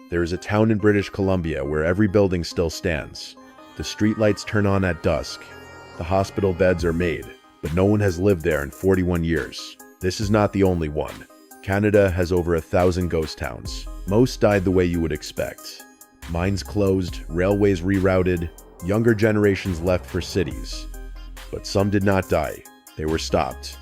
There is a town in British Columbia where every building still stands. The streetlights turn on at dusk. The hospital beds are made, but no one has lived there in 41 years. This is not the only one. Canada has over 1,000 ghost towns. Most died the way you would expect. Mines closed, railways rerouted, younger generations left for cities. But some did not die. They were stopped.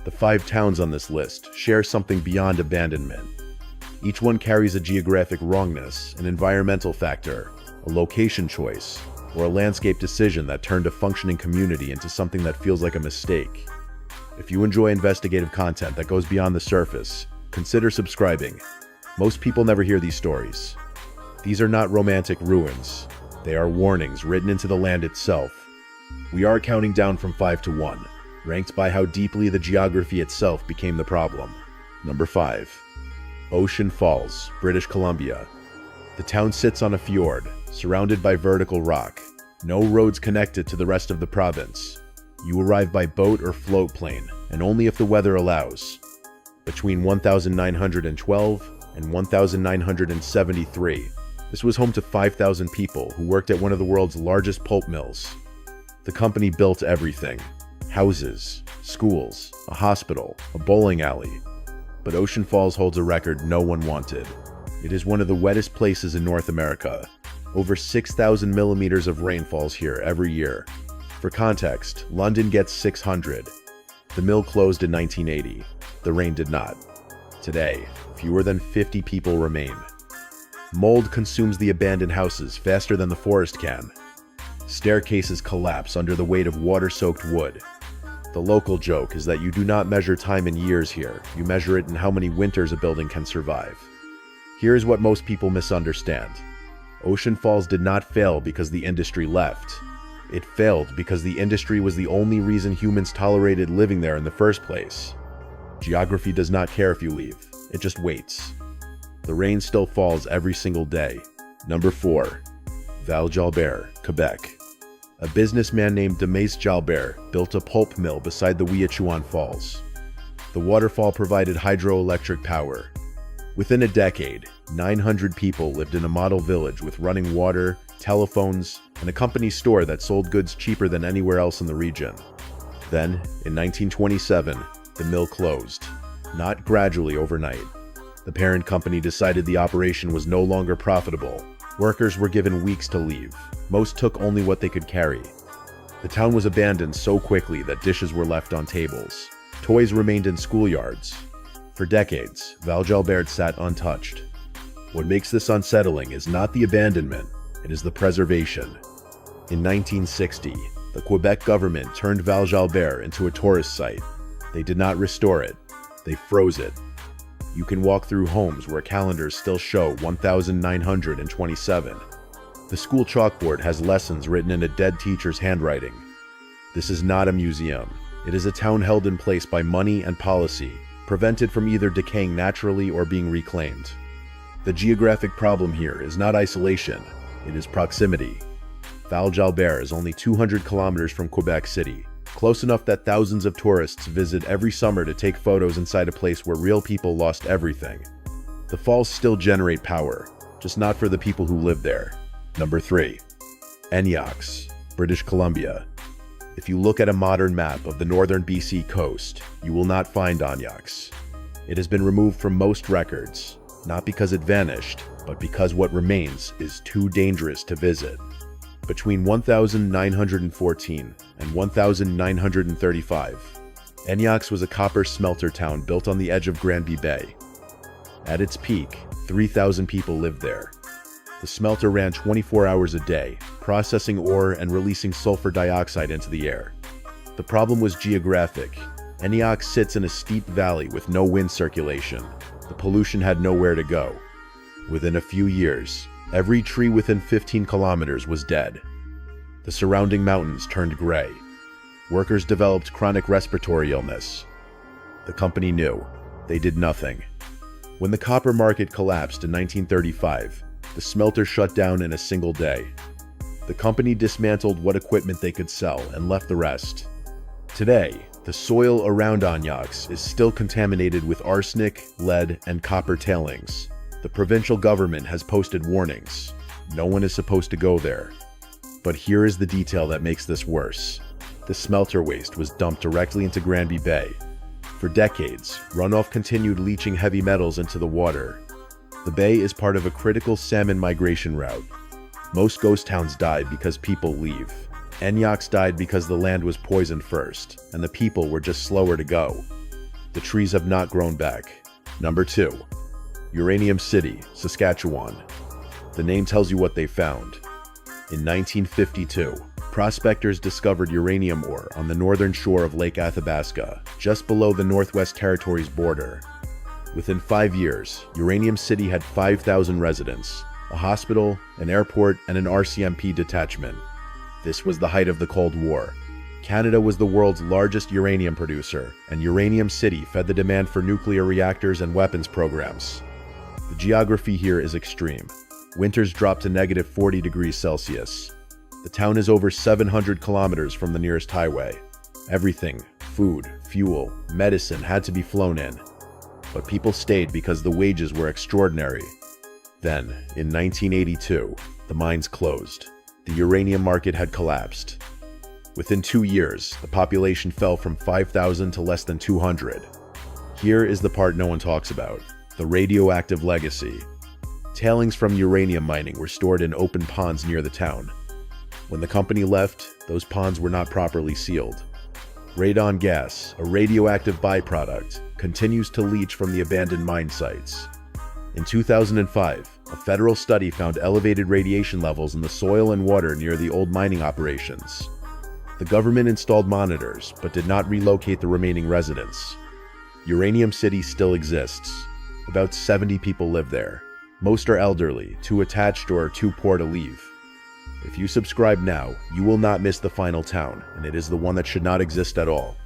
The 5 towns on this list share something beyond abandonment. Each one carries a geographic wrongness, an environmental factor, a location choice, or a landscape decision that turned a functioning community into something that feels like a mistake. If you enjoy investigative content that goes beyond the surface, consider subscribing. Most people never hear these stories. These are not romantic ruins. They are warnings written into the land itself. We are counting down from 5 to 1, ranked by how deeply the geography itself became the problem. Number 5. Ocean Falls, British Columbia. The town sits on a fjord, surrounded by vertical rock. No roads connect it to the rest of the province. You arrive by boat or float plane, and only if the weather allows. Between 1912 and 1973, this was home to 5,000 people who worked at one of the world's largest pulp mills. The company built everything: houses, schools, a hospital, a bowling alley. But Ocean Falls holds a record no one wanted. It is one of the wettest places in North America. Over 6,000 millimeters of rain falls here every year. For context, London gets 600. The mill closed in 1980. The rain did not. Today, fewer than 50 people remain. Mold consumes the abandoned houses faster than the forest can. Staircases collapse under the weight of water-soaked wood. The local joke is that you do not measure time in years here, you measure it in how many winters a building can survive. Here is what most people misunderstand. Ocean Falls did not fail because the industry left. It failed because the industry was the only reason humans tolerated living there in the first place. Geography does not care if you leave, it just waits. The rain still falls every single day. Number 4. Val-Jalbert, Quebec. A businessman named Demes Jalbert built a pulp mill beside the Ouiachiouan Falls. The waterfall provided hydroelectric power. Within a decade, 900 people lived in a model village with running water, telephones, and a company store that sold goods cheaper than anywhere else in the region. Then, in 1927, the mill closed. Not gradually overnight. The parent company decided the operation was no longer profitable. Workers were given weeks to leave. Most took only what they could carry. The town was abandoned so quickly that dishes were left on tables. Toys remained in schoolyards. For decades, Val-Jalbert sat untouched. What makes this unsettling is not the abandonment, it is the preservation. In 1960, the Quebec government turned Val-Jalbert into a tourist site. They did not restore it, they froze it. You can walk through homes where calendars still show 1927. The school chalkboard has lessons written in a dead teacher's handwriting. This is not a museum. It is a town held in place by money and policy, prevented from either decaying naturally or being reclaimed. The geographic problem here is not isolation, it is proximity. Val-Jalbert is only 200 kilometers from Quebec City, close enough that thousands of tourists visit every summer to take photos inside a place where real people lost everything. The falls still generate power, just not for the people who live there. Number 3. Enyaux, British Columbia. If you look at a modern map of the northern BC coast, you will not find Enyaux. It has been removed from most records, not because it vanished, but because what remains is too dangerous to visit. Between 1914 and 1935, Enyaux was a copper smelter town built on the edge of Granby Bay. At its peak, 3,000 people lived there. The smelter ran 24 hours a day, processing ore and releasing sulfur dioxide into the air. The problem was geographic. Enyaux sits in a steep valley with no wind circulation. The pollution had nowhere to go. Within a few years, every tree within 15 kilometers was dead. The surrounding mountains turned gray. Workers developed chronic respiratory illness. The company knew. They did nothing. When the copper market collapsed in 1935, the smelter shut down in a single day. The company dismantled what equipment they could sell and left the rest. Today, the soil around Enyaux is still contaminated with arsenic, lead, and copper tailings. The provincial government has posted warnings. No one is supposed to go there. But here is the detail that makes this worse. The smelter waste was dumped directly into Granby Bay. For decades, runoff continued leaching heavy metals into the water. The bay is part of a critical salmon migration route. Most ghost towns die because people leave. Enyaq's died because the land was poisoned first, and the people were just slower to go. The trees have not grown back. Number 2. Uranium City, Saskatchewan. The name tells you what they found. In 1952, prospectors discovered uranium ore on the northern shore of Lake Athabasca, just below the Northwest Territories border. Within 5 years, Uranium City had 5,000 residents, a hospital, an airport, and an RCMP detachment. This was the height of the Cold War. Canada was the world's largest uranium producer, and Uranium City fed the demand for nuclear reactors and weapons programs. The geography here is extreme. Winters drop to negative 40 degrees Celsius. The town is over 700 kilometers from the nearest highway. Everything, food, fuel, medicine had to be flown in. But people stayed because the wages were extraordinary. Then, in 1982, the mines closed. The uranium market had collapsed. Within 2 years, the population fell from 5,000 to less than 200. Here is the part no one talks about: the radioactive legacy. Tailings from uranium mining were stored in open ponds near the town. When the company left, those ponds were not properly sealed. Radon gas, a radioactive byproduct, continues to leach from the abandoned mine sites. In 2005, a federal study found elevated radiation levels in the soil and water near the old mining operations. The government installed monitors, but did not relocate the remaining residents. Uranium City still exists. About 70 people live there. Most are elderly, too attached, or too poor to leave. If you subscribe now, you will not miss the final town, and it is the one that should not exist at all.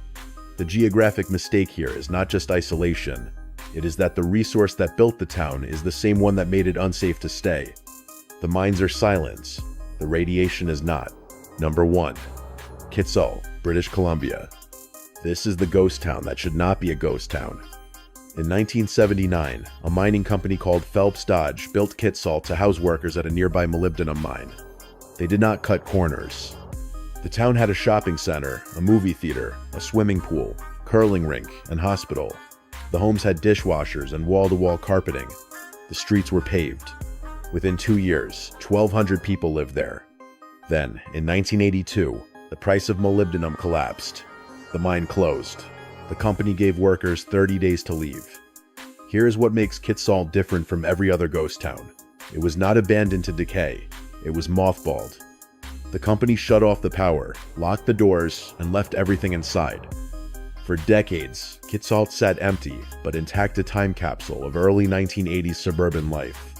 The geographic mistake here is not just isolation. It is that the resource that built the town is the same one that made it unsafe to stay. The mines are silent. The radiation is not. Number 1. Kitsault, British Columbia. This is the ghost town that should not be a ghost town. In 1979, a mining company called Phelps Dodge built Kitsault to house workers at a nearby molybdenum mine. They did not cut corners. The town had a shopping center, a movie theater, a swimming pool, curling rink, and hospital. The homes had dishwashers and wall-to-wall carpeting. The streets were paved. Within 2 years, 1,200 people lived there. Then, in 1982, the price of molybdenum collapsed. The mine closed. The company gave workers 30 days to leave. Here is what makes Kitsault different from every other ghost town. It was not abandoned to decay. It was mothballed. The company shut off the power, locked the doors, and left everything inside. For decades, Kitsault sat empty, but intact, a time capsule of early 1980s suburban life.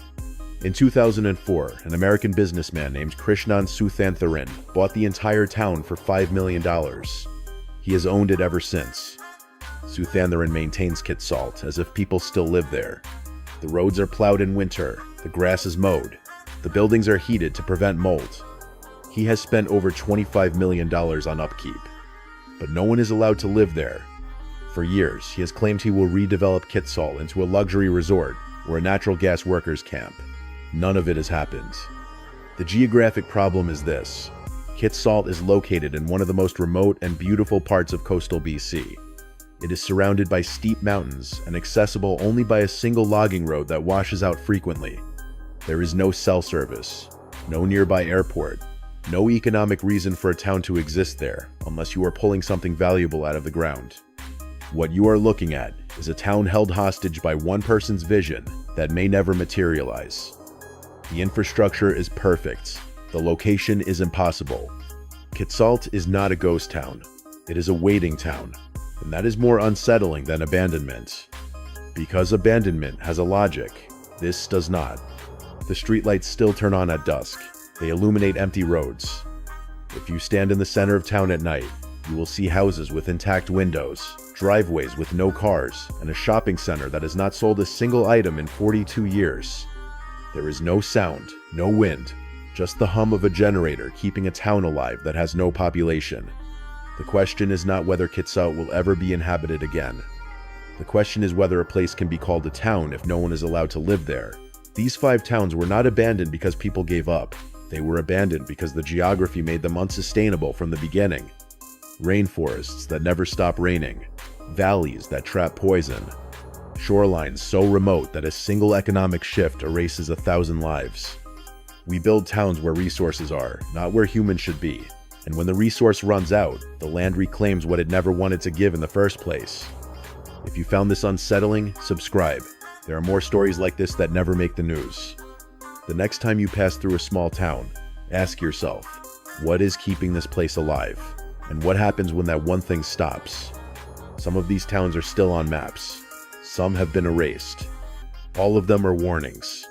In 2004, an American businessman named Krishnan Suthantharan bought the entire town for $5 million. He has owned it ever since. Suthantharan maintains Kitsault as if people still live there. The roads are plowed in winter, the grass is mowed, the buildings are heated to prevent mold. He has spent over $25 million on upkeep. But no one is allowed to live there. For years, he has claimed he will redevelop Kitsault into a luxury resort or a natural gas workers' camp. None of it has happened. The geographic problem is this: Kitsault is located in one of the most remote and beautiful parts of coastal BC. It is surrounded by steep mountains and accessible only by a single logging road that washes out frequently. There is no cell service, no nearby airport, no economic reason for a town to exist there unless you are pulling something valuable out of the ground. What you are looking at is a town held hostage by one person's vision that may never materialize. The infrastructure is perfect. The location is impossible. Kitsault is not a ghost town. It is a waiting town, and that is more unsettling than abandonment. Because abandonment has a logic, this does not. The streetlights still turn on at dusk. They illuminate empty roads. If you stand in the center of town at night, you will see houses with intact windows, driveways with no cars, and a shopping center that has not sold a single item in 42 years. There is no sound, no wind, just the hum of a generator keeping a town alive that has no population. The question is not whether Kitsault will ever be inhabited again. The question is whether a place can be called a town if no one is allowed to live there. These 5 towns were not abandoned because people gave up. They were abandoned because the geography made them unsustainable from the beginning. Rainforests that never stop raining, valleys that trap poison, shorelines so remote that a single economic shift erases 1,000 lives. We build towns where resources are, not where humans should be. And when the resource runs out, the land reclaims what it never wanted to give in the first place. If you found this unsettling, subscribe. There are more stories like this that never make the news. The next time you pass through a small town, ask yourself, what is keeping this place alive? And what happens when that one thing stops? Some of these towns are still on maps. Some have been erased. All of them are warnings.